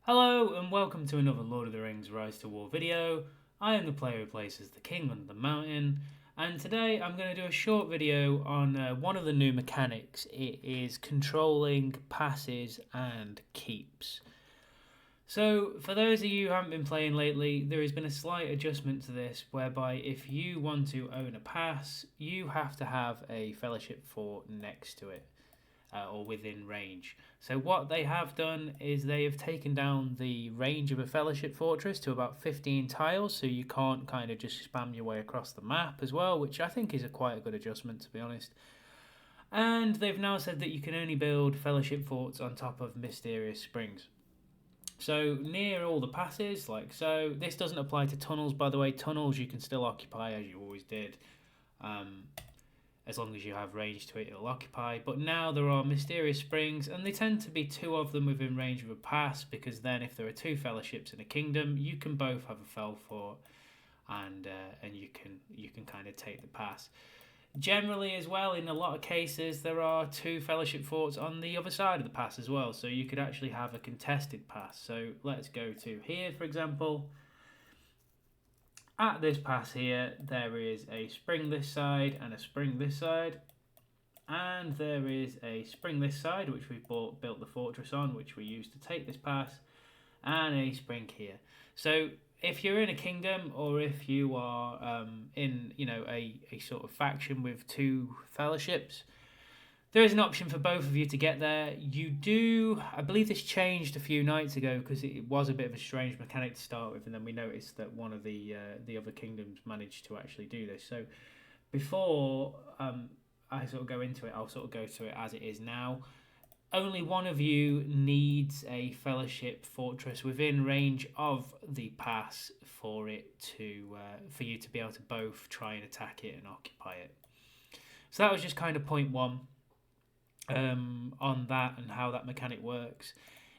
Hello and welcome to another Lord of the Rings Rise to War video. I am the player who plays as the King under the Mountain, and today I'm going to do a short video on one of the new mechanics. It is controlling passes and keeps. So for those of you who haven't been playing lately, there has been a slight adjustment to this whereby if you want to own a pass, you have to have a Fellowship Fort next to it. Or within range. So what they have done is they have taken down the range of a Fellowship Fortress to about 15 tiles, so you can't kind of just spam your way across the map as well, which I think is quite a good adjustment, to be honest. And they've now said that you can only build Fellowship Forts on top of Mysterious Springs. So near all the passes, like so. This doesn't apply to tunnels, by the way. Tunnels you can still occupy as you always did. As long as you have range to it, it'll occupy. But now there are Mysterious Springs, and they tend to be two of them within range of a pass, because then if there are two fellowships in a kingdom, you can both have a fell fort, and you can kind of take the pass. Generally, as well, in a lot of cases, there are two fellowship forts on the other side of the pass as well, so you could actually have a contested pass. So let's go to here, for example. At this pass here, there is a spring this side and a spring this side. And there is a spring this side, which we've built the fortress on, which we use to take this pass. And a spring here. So if you're in a kingdom, or if you are in a sort of faction with two fellowships, there is an option for both of you to get there. You do, I believe this changed a few nights ago because it was a bit of a strange mechanic to start with, and then we noticed that one of the other kingdoms managed to actually do this. So before I sort of go into it, I'll sort of go to it as it is now. Only one of you needs a fellowship fortress within range of the pass for it to for you to be able to both try and attack it and occupy it. So that was just kind of point one. On that and how that mechanic works.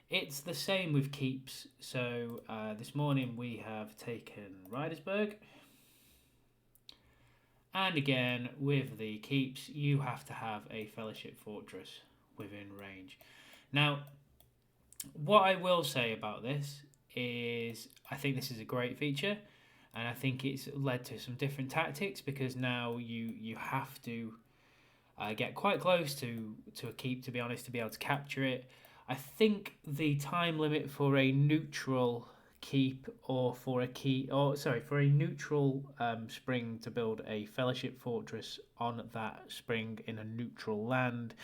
It's the same with keeps. So this morning we have taken Ridersburg. And again, with the keeps, you have to have a Fellowship Fortress within range. Now, what I will say about this is I think this is a great feature. And I think it's led to some different tactics, because now you have to get quite close to a keep, to be honest, to be able to capture it. I think the time limit for a neutral keep, or for a neutral spring to build a Fellowship Fortress on that spring in a neutral land,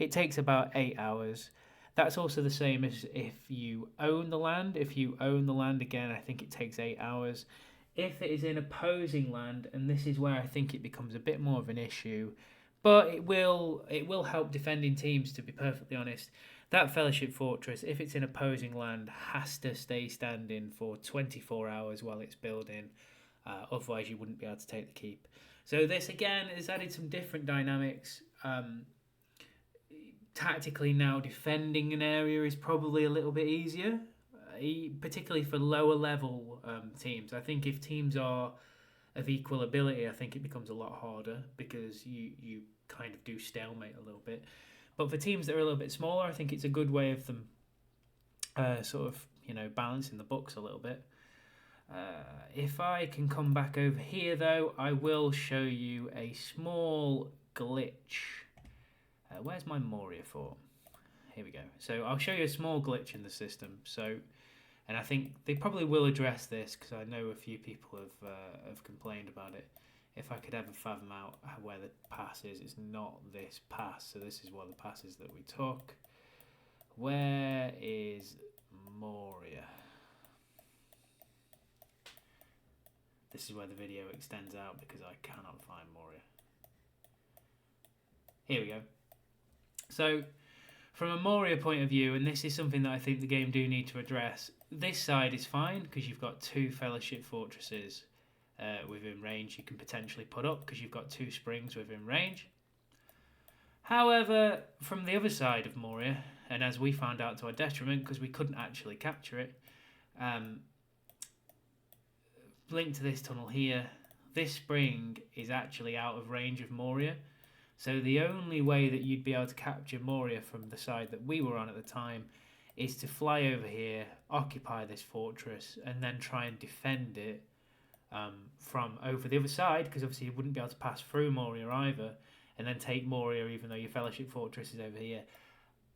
it takes about 8 hours. That's also the same as if you own the land. If you own the land, again, I think it takes 8 hours. If it is in opposing land, and this is where I think it becomes a bit more of an issue, but it will help defending teams, to be perfectly honest. That Fellowship Fortress, if it's in opposing land, has to stay standing for 24 hours while it's building. Otherwise, you wouldn't be able to take the keep. So this, again, has added some different dynamics. Tactically now, defending an area is probably a little bit easier, particularly for lower level teams. I think if teams are of equal ability, I think it becomes a lot harder, because you kind of do stalemate a little bit. But for teams that are a little bit smaller, I think it's a good way of them balancing the books a little bit. If I can come back over here, though, I will show you a small glitch. Where's my Moria fort? Here we go. So I'll show you a small glitch in the system. And I think they probably will address this, because I know a few people have complained about it. If I could ever fathom out where the pass is, it's not this pass. So this is one of the passes that we took. Where is Moria? This is where the video extends out, because I cannot find Moria. Here we go. So from a Moria point of view, and this is something that I think the game do need to address, this side is fine because you've got two Fellowship Fortresses within range you can potentially put up, because you've got two springs within range. However, from the other side of Moria, and as we found out to our detriment because we couldn't actually capture it, linked to this tunnel here, this spring is actually out of range of Moria. So the only way that you'd be able to capture Moria from the side that we were on at the time is to fly over here, occupy this fortress, and then try and defend it from over the other side, because obviously you wouldn't be able to pass through Moria either, and then take Moria even though your Fellowship Fortress is over here.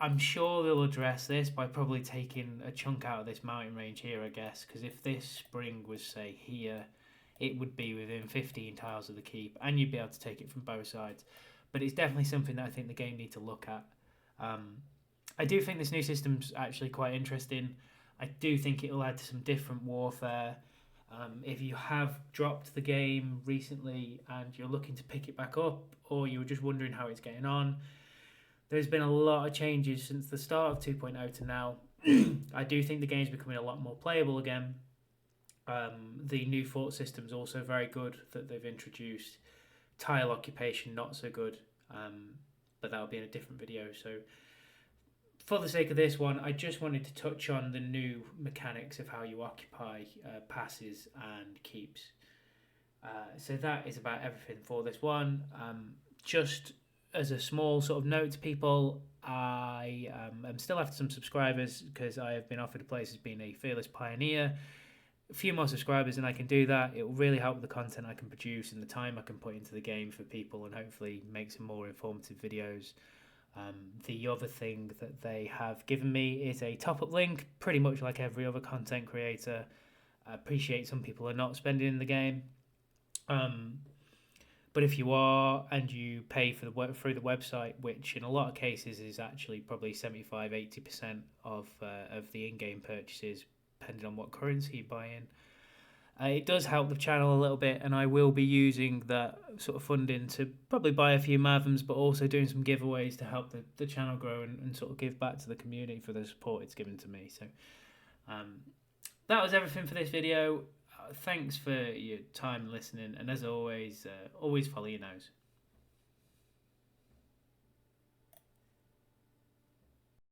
I'm sure they'll address this by probably taking a chunk out of this mountain range here, I guess, because if this spring was, say, here, it would be within 15 tiles of the keep, and you'd be able to take it from both sides. But it's definitely something that I think the game need to look at. I do think this new system's actually quite interesting. I do think it'll add to some different warfare. If you have dropped the game recently and you're looking to pick it back up, or you're just wondering how it's getting on, there's been a lot of changes since the start of 2.0 to now. I do think the game's becoming a lot more playable again. The new fort system's also very good that they've introduced. Tile occupation, not so good, but that'll be in a different video. So for the sake of this one, I just wanted to touch on the new mechanics of how you occupy passes and keeps. So that is about everything for this one. Just as a small sort of note to people, I am still after some subscribers because I have been offered a place as being a fearless pioneer. A few more subscribers and I can do that. It will really help with the content I can produce and the time I can put into the game for people, and hopefully make some more informative videos. The other thing that they have given me is a top-up link, pretty much like every other content creator. I appreciate some people are not spending in the game. But if you are and you pay for through the website, which in a lot of cases is actually probably 75-80% of the in-game purchases, depending on what currency you buy in, it does help the channel a little bit, and I will be using that sort of funding to probably buy a few Mathams, but also doing some giveaways to help the channel grow and sort of give back to the community for the support it's given to me. So that was everything for this video. Thanks for your time listening, and as always, always follow your nose.